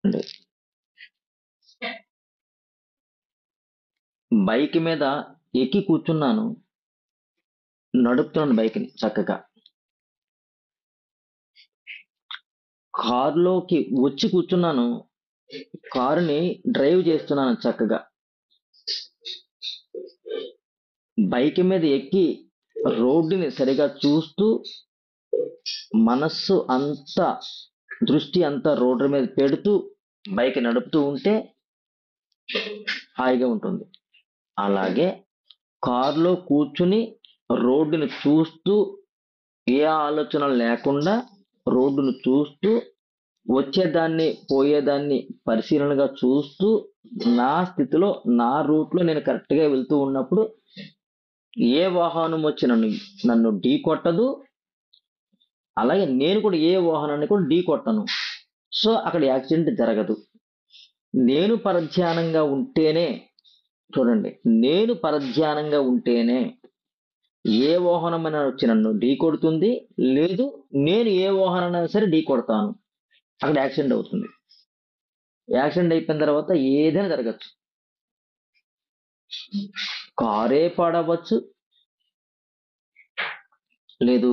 అండి. బైక్ మీద ఎక్కి కూర్చున్నాను, నడుపుతున్నాను బైక్ని చక్కగా. కారులోకి వచ్చి కూర్చున్నాను, కారుని డ్రైవ్ చేస్తున్నాను చక్కగా. బైక్ మీద ఎక్కి రోడ్డుని సరిగా చూస్తూ మనస్సు అంతా, దృష్టి అంతా రోడ్డు మీద పెడుతూ బైక్ నడుపుతూ ఉంటే హాయిగా ఉంటుంది. అలాగే కారులో కూర్చుని రోడ్డుని చూస్తూ, ఏ ఆలోచన లేకుండా రోడ్డును చూస్తూ, వచ్చేదాన్ని పోయేదాన్ని పరిశీలనగా చూస్తూ, నా స్థితిలో నా రూట్లో నేను కరెక్ట్గా వెళ్తూ ఉన్నప్పుడు ఏ వాహనం వచ్చి నన్ను నన్ను ఢీ కొట్టదు, అలాగే నేను కూడా ఏ వాహనాన్ని కూడా ఢీ కొట్టను. సో అక్కడ యాక్సిడెంట్ జరగదు. నేను పరధ్యానంగా ఉంటేనే, చూడండి, నేను పరధ్యానంగా ఉంటేనే ఏ వాహనమైనా వచ్చి నన్ను ఢీ కొడుతుంది, లేదు నేను ఏ వాహనమైనా సరే ఢీ కొడతాను. అక్కడ యాక్సిడెంట్ అవుతుంది. యాక్సిడెంట్ అయిపోయిన తర్వాత ఏదైనా జరగచ్చు. కారే పాడవచ్చు, లేదు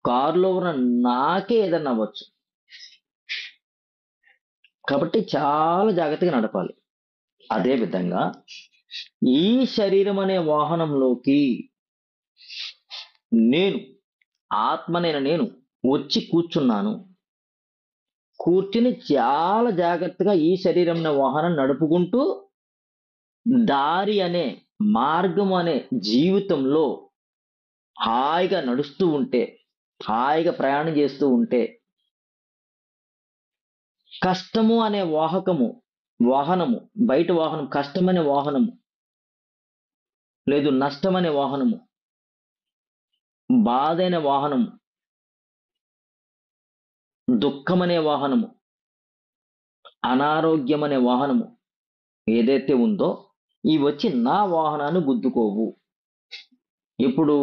కారులో ఉన్న నాకే ఏదన్నా అవ్వచ్చు. కాబట్టి చాలా జాగ్రత్తగా నడపాలి. అదే విధంగా ఈ శరీరం అనే వాహనంలోకి నేను, ఆత్మనైన నేను వచ్చి కూర్చున్నాను. కూర్చుని చాలా జాగ్రత్తగా ఈ శరీరం అనే వాహనం నడుపుకుంటూ దారి అనే, మార్గం అనే జీవితంలో హాయిగా నడుస్తూ ఉంటే, హాయిగా ప్రయాణం చేస్తూ ఉంటే, కష్టము అనే వాహనము, బయట వాహనం, కష్టమనే వాహనము, లేదు నష్టమనే వాహనము, బాధైన వాహనము, దుఃఖమనే వాహనము, అనారోగ్యం అనే వాహనము ఏదైతే ఉందో ఇవి వచ్చి నా వాహనాన్ని గుద్దుకోవు. ఇప్పుడు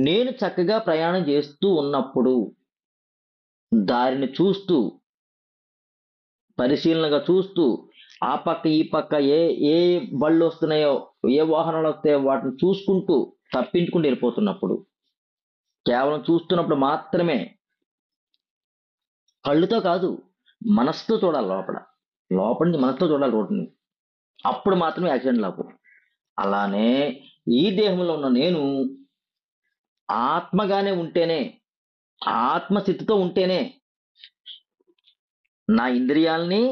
నేను చక్కగా ప్రయాణం చేస్తూ ఉన్నప్పుడు దారిని చూస్తూ, పరిశీలనగా చూస్తూ, ఆ పక్క ఈ పక్క ఏ ఏ బళ్ళు వస్తున్నాయో, ఏ వాహనాలు వస్తాయో వాటిని చూసుకుంటూ తప్పించుకుంటూ వెళ్ళిపోతున్నప్పుడు, కేవలం చూస్తున్నప్పుడు మాత్రమే, కళ్ళుతో కాదు మనసుతో చూడాలి. లోపల నుంచి మనసుతో చూడాలి రోడ్డుని. అప్పుడు మాత్రమే యాక్సిడెంట్ లాభం. అలానే ఈ దేహంలో ఉన్న నేను ఆత్మగానే ఉంటేనే, ఆత్మస్థితితో ఉంటేనే, నా ఇంద్రియాల్ని,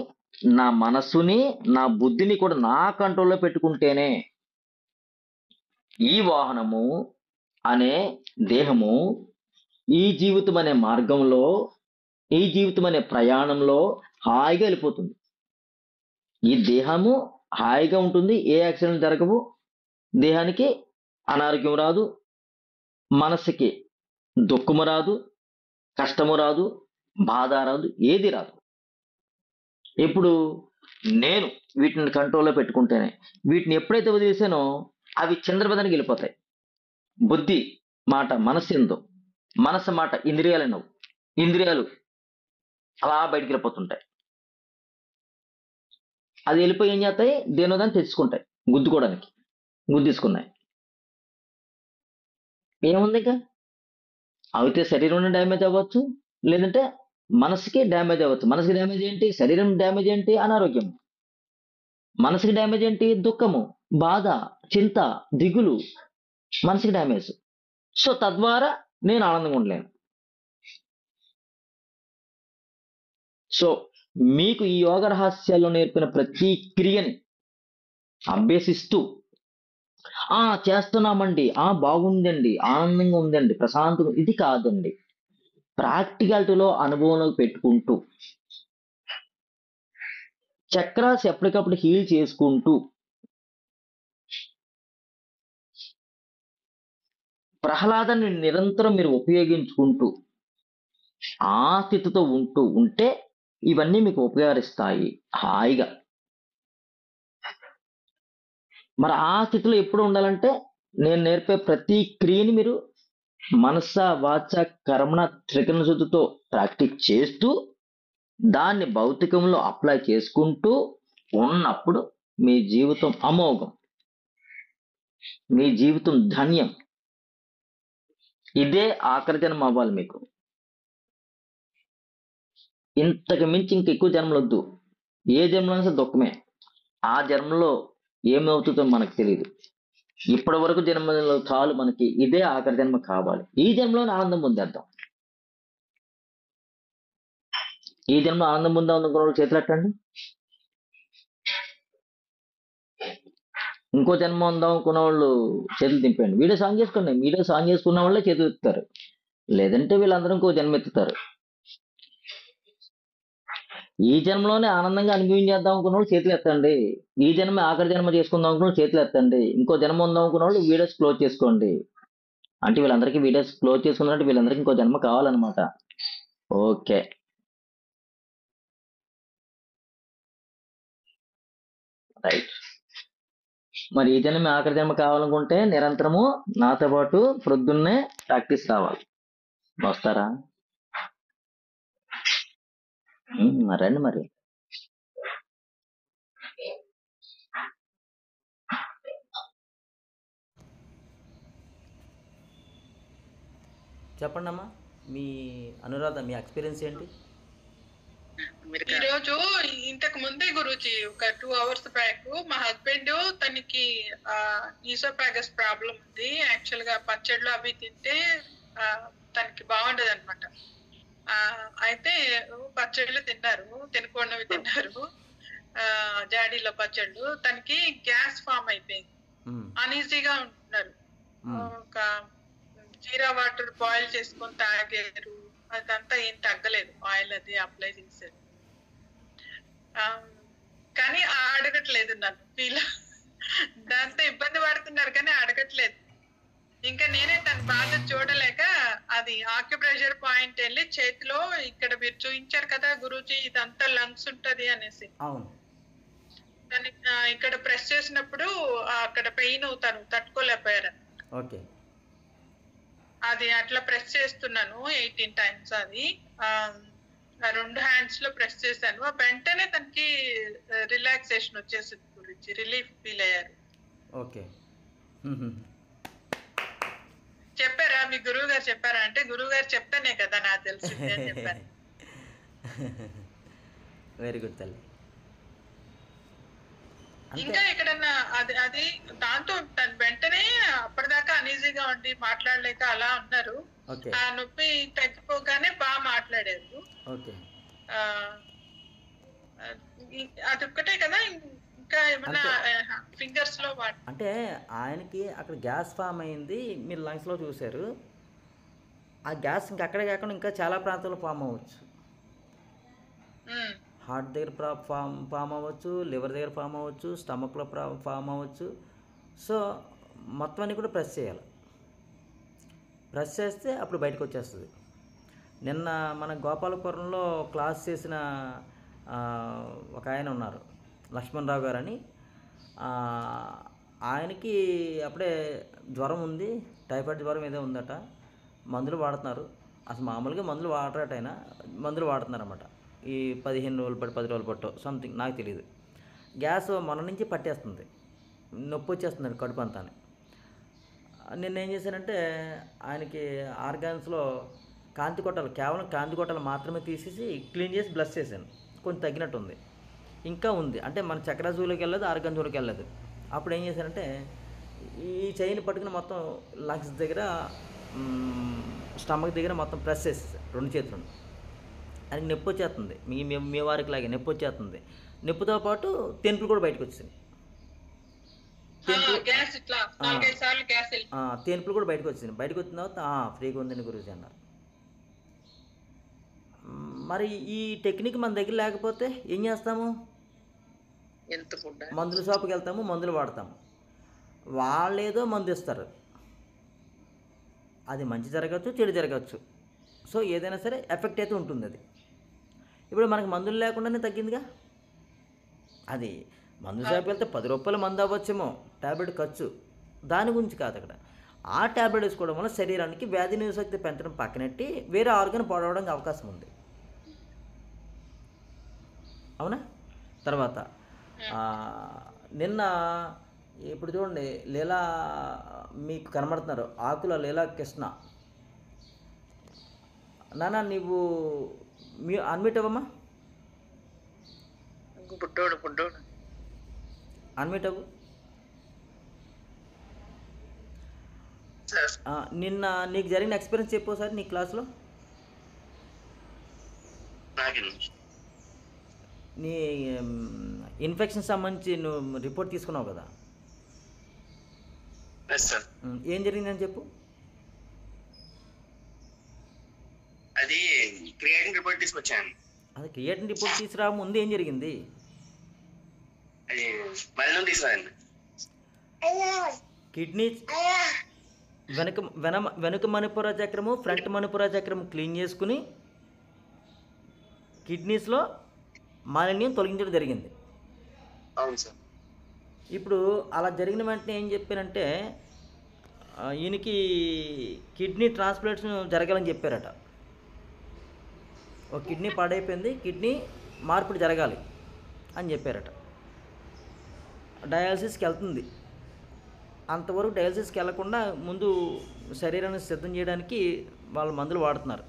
నా మనస్సుని, నా బుద్ధిని కూడా నా కంట్రోల్లో పెట్టుకుంటేనే ఈ వాహనము అనే దేహము ఈ జీవితం అనే మార్గంలో, ఈ జీవితం అనే ప్రయాణంలో హాయిగా వెళ్ళిపోతుంది. ఈ దేహము హాయిగా ఉంటుంది, ఏ యాక్సిడెంట్ జరగవు, దేహానికి అనారోగ్యం రాదు, మనస్సుకి దుఃఖము రాదు, కష్టము రాదు, బాధ రాదు, ఏది రాదు. ఇప్పుడు నేను వీటిని కంట్రోల్లో పెట్టుకుంటేనే, వీటిని ఎప్పుడైతే వదిలేసానో అవి చిందరబదనికి వెళ్ళిపోతాయి. బుద్ధి మాట మనస్సు ఎందో, మనస్సు మాట ఇంద్రియాలు ఎన్నో, ఇంద్రియాలు అలా బయటికి వెళ్ళిపోతుంటాయి. అది వెళ్ళిపోయి ఏం చేస్తాయి, దేనో దాన్ని తెచ్చుకుంటాయి గుద్దుకోవడానికి. గుద్దేసుకున్నాయి, ఏముంది ఇంకా? అయితే శరీరం డ్యామేజ్ అవ్వచ్చు, లేదంటే మనసుకి డ్యామేజ్ అవ్వచ్చు. మనసుకి డ్యామేజ్ ఏంటి? శరీరం డ్యామేజ్ ఏంటి? అనారోగ్యం. మనసుకి డ్యామేజ్ ఏంటి? దుఃఖము, బాధ, చింత, దిగులు, మనసుకి డ్యామేజ్. సో తద్వారా నేను ఆనందంగా ఉండలేను. సో మీకు ఈ యోగ రహస్యాల్లో నేర్పిన ప్రతి క్రియని అభ్యసిస్తూ చేస్తున్నామండి, బాగుందండి, ఆనందంగా ఉందండి, ప్రశాంతంగా, ఇది కాదండి. ప్రాక్టికాలిటీలో అనుభవంలో పెట్టుకుంటూ, చక్రాస్ ఎప్పటికప్పుడు హీల్ చేసుకుంటూ, ప్రహ్లాదాన్ని నిరంతరం మీరు ఉపయోగించుకుంటూ ఆ స్థితితో ఉంటే ఇవన్నీ మీకు ఉపకరిస్తాయి హాయిగా. మరి ఆ స్థితిలో ఎప్పుడు ఉండాలంటే, నేను నేర్పే ప్రతి క్రియని మీరు మనస వాచ కర్మణ త్రికరణ శుద్ధితో ప్రాక్టీస్ చేస్తూ దాన్ని భౌతికంలో అప్లై చేసుకుంటూ ఉన్నప్పుడు మీ జీవితం అమోఘం, మీ జీవితం ధన్యం. ఇదే ఆఖరి జన్మ అవ్వాలి మీకు. ఇంతకు మించి ఇంక ఎక్కువ జన్మలు వద్దు. ఏ జన్మలో సరే దుఃఖమే. ఆ జన్మలో ఏమవుతుందో మనకు తెలియదు. ఇప్పటి వరకు జన్మలో చాలు మనకి, ఇదే ఆఖరి జన్మ కావాలి. ఈ జన్మలోనే ఆనందం పొందేద్దాం. ఈ జన్మ ఆనందం పొందాం అనుకున్న వాళ్ళు చేతులు ఎట్టండి. ఇంకో జన్మ ఉందాం అనుకున్న వాళ్ళు చేతులు దింపండి. వీడియో సాంగ్ చేసుకోండి. వీడియో సాంగ్ చేసుకున్న వాళ్ళే చేతులు ఎత్తుతారు, లేదంటే వీళ్ళందరూ ఇంకో జన్మ ఎత్తుతారు. ఈ జన్మలోనే ఆనందంగా అనుభవించేద్దాం అనుకున్న వాళ్ళు చేతులు ఎత్తండి. ఈ జన్మ ఆఖరి జన్మ చేసుకుందాం అనుకున్న వాళ్ళు చేతులు ఎత్తండి. ఇంకో జన్మ ఉందాం అనుకున్న వాళ్ళు వీడియోస్ క్లోజ్ చేసుకోండి. అంటే వీళ్ళందరికీ వీడియోస్ క్లోజ్ చేసుకున్నట్టు వీళ్ళందరికీ ఇంకో జన్మ కావాలన్నమాట. Okay, right. మరి ఈ జన్మ ఆఖరి జన్మ కావాలనుకుంటే నిరంతరము నాతో పాటు ప్రొద్దున్నే ప్రాక్టీస్ రావాలి. వస్తారా? రండి మరి. చెప్పండి అమ్మా, మీ అనురాధ, మీ ఎక్స్పీరియన్స్ ఏంటి? ఈరోజు ఇంతకు ముందే గురూజీ ఒక 2 hours బ్యాక్ మా హస్బెండ్ తనకి ఈసోపాగస్ ప్రాబ్లం ఉంది. యాక్చువల్ గా పచ్చళ్ళు అవి తింటే తనకి బాగుండదు అనమాట. అయితే పచ్చళ్ళు తిన్నారు, తినకూడనివి తిన్నారు, జాడీలో పచ్చళ్ళు. తనకి గ్యాస్ ఫామ్ అయిపోయింది, అన్ఈజీగా ఉంటున్నారు. ఒక జీరా వాటర్ బాయిల్ చేసుకొని తాగారు, అదంతా ఏం తగ్గలేదు. ఆయిల్ అది అప్లై చేశారు, కానీ అడగట్లేదు నన్ను. ఫీల్ దాంతో ఇబ్బంది పడుతున్నారు కానీ అడగట్లేదు. ఇంకా నేనే తన బాధ చూడలేక అది ఆక్యుప్రెషర్ పాయింట్ వెళ్ళి చేతిలో, ఇక్కడ మీరు చూపించారు కదా గురూజీ ఇదంతా లంగ్స్ ఉంటది అనేసి, ఇక్కడ ప్రెస్ చేసినప్పుడు అక్కడ పెయిన్ తను తట్టుకోలేకపోయారు. ఓకే, అది అట్లా ప్రెస్ చేస్తున్నాను 18 times. అది 2 hands లో ప్రెస్ చేశాను. వెంటనే తనకి రిలాక్సేషన్ వచ్చేసింది గురించి, రిలీఫ్ ఫీల్ అయ్యారు. ఓకే. చెప్పారా మీ గురువు గారు చెప్పారా అంటే, గురువు గారు చెప్తానే కదా నాకు తెలిసింది అని చెప్పాను. వెరీ గుడ్ తల్లి. ఇంకా ఎక్కడన్నా అది దాంతో తను వెంటనే అప్పటిదాకా అనీజీగా ఉండి మాట్లాడలేక అలా ఉన్నారు. ఆ నొప్పి తగ్గిపోగానే బాగా మాట్లాడారు. అదొక్కటే కదా, ఇంకా ఏమన్నా ఫింగర్స్ లో అంటే ఆయనకి అక్కడ గ్యాస్ ఫామ్ అయింది, మీరు లంగ్స్ లో చూసారు. ఆ గ్యాస్ ఇంకా అక్కడే కాకుండా ఇంకా చాలా ప్రాంతాల్లో ఫామ్ అవ్వచ్చు. హార్ట్ దగ్గర ఫామ్ అవ్వచ్చు, లివర్ దగ్గర ఫామ్ అవ్వచ్చు, స్టమక్లో ఫామ్ అవ్వచ్చు. సో మొత్తం అన్నీ కూడా ప్రెస్ చేయాలి. ప్రెస్ చేస్తే అప్పుడు బయటకు వచ్చేస్తుంది. నిన్న మన గోపాలపురంలో క్లాస్ చేసిన ఒక ఆయన ఉన్నారు, లక్ష్మణరావు గారు అని. ఆయనకి అప్పుడే జ్వరం ఉంది, టైఫాయిడ్ జ్వరం ఏదో ఉందట. మందులు వాడుతున్నారు. అసలు మామూలుగా మందులు వాడరట, ఆయన మందులు వాడుతున్నారు అన్నమాట. ఈ 15 రోజులు పట్టు 10 రోజులు పట్టు సంథింగ్, నాకు తెలియదు. గ్యాస్ మొన్న నుంచి పట్టేస్తుంది, నొప్పి వచ్చేస్తుంది కడుపు అంతా. నిన్న ఏం చేశానంటే ఆయనకి ఆర్గాన్స్లో కాంతి కొట్టాలు, కేవలం కాంతి కొట్టాలు మాత్రమే తీసేసి క్లీన్ చేసి బ్లష్ చేశాను. కొంచెం తగ్గినట్టుంది, ఇంకా ఉంది. అంటే మన చక్ర జూలోకి వెళ్ళదు, ఆర్గాన్ జూలోకి వెళ్ళదు. అప్పుడు ఏం చేశానంటే ఈ చైన్ పట్టుకుని మొత్తం లంగ్స్ దగ్గర, స్టమక్ దగ్గర మొత్తం ప్రెస్ చేసేసాను 2 చేతులను. ఆయనకి నొప్పి వచ్చేస్తుంది, మీ వారికి లాగే నొప్పి వచ్చేస్తుంది. నొప్పితో పాటు తెంపులు కూడా బయటకు వచ్చింది. తెంపులు కూడా బయటకు వచ్చింది. బయటకు వచ్చిన తర్వాత ఫ్రీగా ఉందని గురించి అన్నారు. మరి ఈ టెక్నిక్ మన దగ్గర లేకపోతే ఏం చేస్తాము? మందుల షాపుకి వెళ్తాము, మందులు వాడతాము. వాళ్ళేదో మందు ఇస్తారు, అది మంచి జరగచ్చు, చెడు జరగచ్చు. సో ఏదైనా సరే ఎఫెక్ట్ అయితే ఉంటుంది అది. ఇప్పుడు మనకి మందులు లేకుండానే తగ్గిందిగా. అది మందు షాప్కి వెళ్తే 10 రూపాయల మందు అవ్వచ్చేమో ట్యాబ్లెట్ ఖర్చు, దాని గురించి కాదు అక్కడ. ఆ ట్యాబ్లెట్ వేసుకోవడం వల్ల శరీరానికి వ్యాధి నిరోధక శక్తి పెంచడం పక్కనెట్టి వేరే ఆర్గాన్ పాడవడానికి అవకాశం ఉంది. అవునా? తర్వాత నిన్న ఇప్పుడు చూడండి, లీలా మీకు కనబడుతున్నారు, ఆకుల లీలా కృష్ణ. నాన్న నీవు అన్మ్యూట్ అవ్వమ్మా, బుడ్డోడు అన్మ్యూట్ అవ్వు. నిన్న నీకు జరిగిన ఎక్స్పీరియన్స్ చెప్పు సార్ నీ క్లాస్లో. నీ ఇన్ఫెక్షన్ సంబంధించి నువ్వు రిపోర్ట్ తీసుకున్నావు కదా, ఏం జరిగిందని చెప్పు. అది క్రియేటింగ్ రిపోర్ట్ తీసుకొచ్చాను. అది క్రియేటింగ్ రిపోర్ట్ తీసుకురా ముందు ఏం జరిగింది? అది మళ్ళీ తీసుకురాండి. కిడ్నీ వెనుక మణిపుర చక్రము, ఫ్రంట్ మణిపుర చక్రము క్లీన్ చేసుకుని కిడ్నీస్లో మాలిన్యం తొలగించడం జరిగింది. అవును సార్. ఇప్పుడు అలా జరిగిన వెంటనే ఏం చెప్పారంటే ఈయనకి కిడ్నీ ట్రాన్స్ప్లాంటేషన్ జరగాలని చెప్పారట. ఒక కిడ్నీ పాడైపోయింది, కిడ్నీ మార్పిడి జరగాలి అని చెప్పారట. డయాలసిస్కి వెళ్తుంది. అంతవరకు డయాలసిస్కి వెళ్లకుండా ముందు శరీరాన్ని సిద్ధం చేయడానికి వాళ్ళు మందులు వాడుతున్నారు.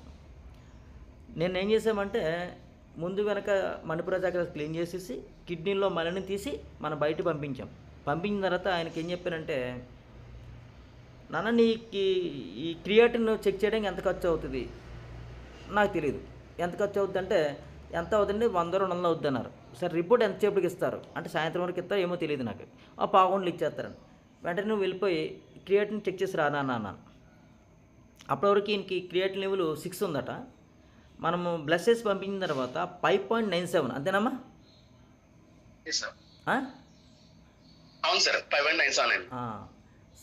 నేను ఏం చేసామంటే ముందు వెనక మణిపుర చక్రం క్లీన్ చేసేసి కిడ్నీలో మలిని తీసి మనం బయట పంపించాం. పంపించిన తర్వాత ఆయనకి ఏం చెప్పానంటే, నాన్న నీకు ఈ క్రియేటిన్ చెక్ చేయడానికి ఎంత ఖర్చు అవుతుంది? నాకు తెలియదు. ఎంత ఖర్చు అవుతుంది అంటే, ఎంత అవుతుంది? 100-200 అవుతుంది అన్నారు. సరే రిపోర్ట్ ఎంతసేపటికి ఇస్తారు అంటే, సాయంత్రం వరకు ఇస్తారు, ఏమో తెలియదు నాకు. ఆ పావుగంటలు ఇచ్చేస్తారని వెంటనే నువ్వు వెళ్ళిపోయి క్రియేటిన్ చెక్ చేసి రానా అన్నాను. అప్పటివరకు ఈయనకి క్రియేటిన్ లెవెల్ 6 ఉందట. మనము బ్లడ్ చేసి పంపించిన తర్వాత 5.97, అంతేనమ్మా? అవును సార్, 5.97.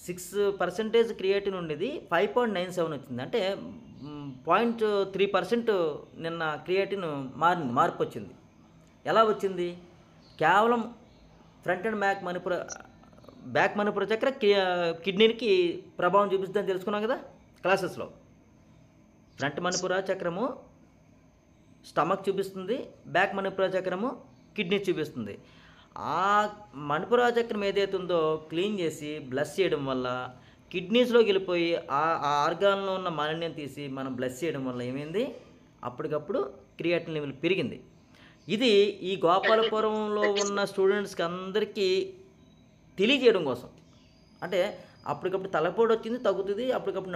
6% క్రియేటిన్ ఉండేది, 5.97 వచ్చింది. అంటే 0.3% నిన్న క్రియేటిన్ మార్పు వచ్చింది. ఎలా వచ్చింది? కేవలం ఫ్రంట్ అండ్ బ్యాక్ మణిపుర చక్ర కిడ్నీకి ప్రభావం చూపిస్తుందని తెలుసుకున్నాం కదా క్లాసెస్లో. ఫ్రంట్ మణిపుర చక్రము స్టమక్ చూపిస్తుంది, బ్యాక్ మణిపుర చక్రము కిడ్నీ చూపిస్తుంది. ఆ మణిపుర చక్రం ఏదైతే ఉందో క్లీన్ చేసి బ్లస్ చేయడం వల్ల కిడ్నీస్లోకి వెళ్ళిపోయి ఆ ఆర్గాన్లో ఉన్న మాలిన్యం తీసి మనం బ్లస్ చేయడం వల్ల ఏమైంది? అప్పటికప్పుడు క్రియేటిన్ లెవెల్ పెరిగింది. ఇది ఈ గోపాలపురంలో ఉన్న స్టూడెంట్స్కి అందరికీ తెలియజేయడం కోసం. అంటే అప్పటికప్పుడు తలపోటు వచ్చింది, తగ్గుతుంది. అప్పటికప్పుడు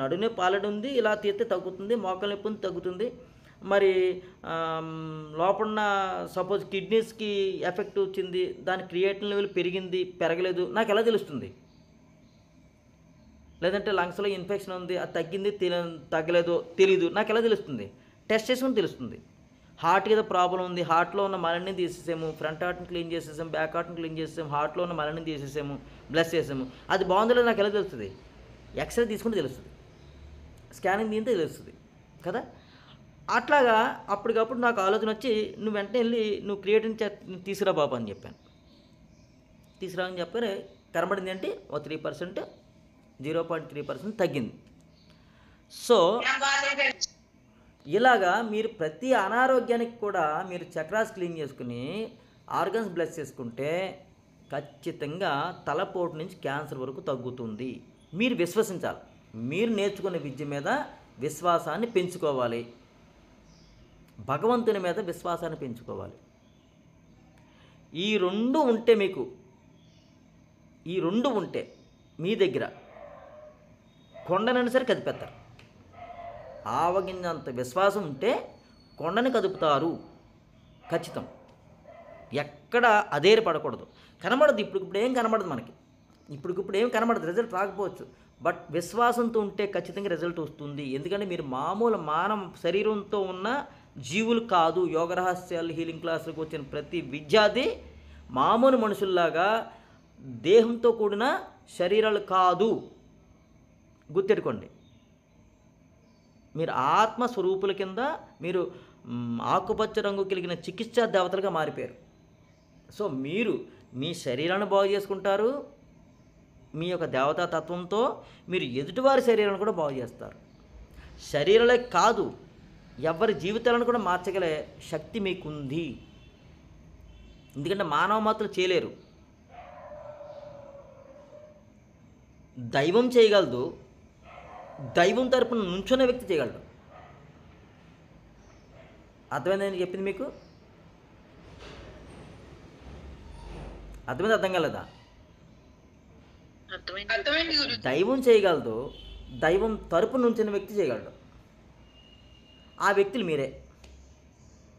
నడునే పాలడు ఉంది, ఇలా తీస్తే తగ్గుతుంది. మోకాలు నొప్పి ఉంది, తగ్గుతుంది. మరి లోపల సపోజ్ కిడ్నీస్కి ఎఫెక్ట్ వచ్చింది, దాని క్రియేటిన్ లెవెల్ పెరిగింది, పెరగలేదు, నాకు ఎలా తెలుస్తుంది? లేదంటే లంగ్స్లో ఇన్ఫెక్షన్ ఉంది, అది తగ్గింది, తగ్గలేదో తెలీదు, నాకు ఎలా తెలుస్తుంది? టెస్ట్ చేసుకుని తెలుస్తుంది. హార్ట్ ఏదో ప్రాబ్లం ఉంది, హార్ట్లో ఉన్న మలిని తీసేసాము, ఫ్రంట్ హార్ట్ని క్లీన్ చేసేసాము, బ్యాక్ హార్ట్ని క్లీన్ చేసేసాము, హార్ట్లో ఉన్న మలిని తీసేసాము, బ్లస్ చేసాము, అది బాగుందో నాకు ఎలా తెలుస్తుంది? ఎక్స్రే తీసుకుంటే తెలుస్తుంది, స్కానింగ్ దీంతో తెలుస్తుంది కదా. అట్లాగా అప్పటికప్పుడు నాకు ఆలోచన వచ్చి, నువ్వు వెంటనే వెళ్ళి నువ్వు క్రియేటిన్ తీసుకురా బాబు అని చెప్పాను. తీసుకురా అని చెప్పారు. కనబడింది ఏంటి? ఓ 3%, 0.3% తగ్గింది. సో ఇలాగా మీరు ప్రతి అనారోగ్యానికి కూడా మీరు చక్రాస్ క్లీన్ చేసుకుని ఆర్గన్స్ బ్లెస్ చేసుకుంటే ఖచ్చితంగా తలపోటు నుంచి క్యాన్సర్ వరకు తగ్గుతుంది. మీరు విశ్వసించాలి. మీరు నేర్చుకునే విద్య మీద విశ్వాసాన్ని పెంచుకోవాలి, భగవంతుని మీద విశ్వాసాన్ని పెంచుకోవాలి. ఈ రెండు ఉంటే మీ దగ్గర కొండనైనా సరే కదిపేస్తారు. ఆవగింజంత విశ్వాసం ఉంటే కొండని కదుపుతారు ఖచ్చితం. ఎక్కడ అదేరి పడకూడదు. కనబడదు, ఇప్పుడు ఏం కనబడదు మనకి, ఇప్పుడు ఏం కనబడదు, రిజల్ట్ రాకపోవచ్చు. బట్ విశ్వాసంతో ఉంటే ఖచ్చితంగా రిజల్ట్ వస్తుంది. ఎందుకంటే మీరు మామూలు మానవ శరీరంతో ఉన్న జీవులు కాదు. యోగ రహస్యాలు హీలింగ్ క్లాసులకు వచ్చిన ప్రతి విద్యార్థి మామూలు మనుషుల్లాగా దేహంతో కూడిన శరీరాలు కాదు, గుర్తెట్టుకోండి. మీరు ఆత్మస్వరూపుల కింద మీరు ఆకుపచ్చ రంగు కలిగిన చికిత్సా దేవతలుగా మారిపోయారు. సో మీరు మీ శరీరాన్ని బాగు చేసుకుంటారు, మీ యొక్క దేవతా తత్వంతో మీరు ఎదుటివారి శరీరాన్ని కూడా బాగు చేస్తారు. శరీరాలే కాదు, ఎవరి జీవితాలను కూడా మార్చగలే శక్తి మీకుంది. ఎందుకంటే మానవ మాత్రం చేయలేరు. దైవం చేయగలదు, దైవం తరపున నుంచున్న వ్యక్తి చేయగలడు. అర్థమైందని చెప్పింది మీకు? అర్థమైంది, అర్థం కాలేదా? అర్థమైంది గురుజీ. దైవం చేయగలదు, దైవం తరపున నుంచిన వ్యక్తి చేయగలడు. ఆ వ్యక్తులు మీరే.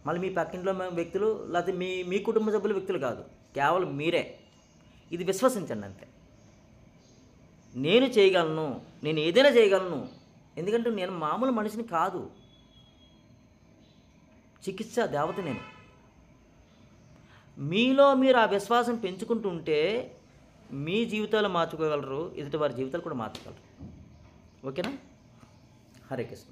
మళ్ళీ మీ పక్కింట్లో వ్యక్తులు లేకపోతే మీ కుటుంబ సభ్యుల వ్యక్తులు కాదు, కేవలం మీరే. ఇది విశ్వసించండి అంతే. నేను చేయగలను, నేను ఏదైనా చేయగలను, ఎందుకంటే నేను మామూలు మనిషిని కాదు, చికిత్స దేవత నేను. మీలో మీరు ఆ విశ్వాసం పెంచుకుంటుంటే మీ జీవితాలు మార్చుకోగలరు, ఎదుటి వారి జీవితాలు కూడా మార్చగలరు. ఓకేనా? హరే కృష్ణ.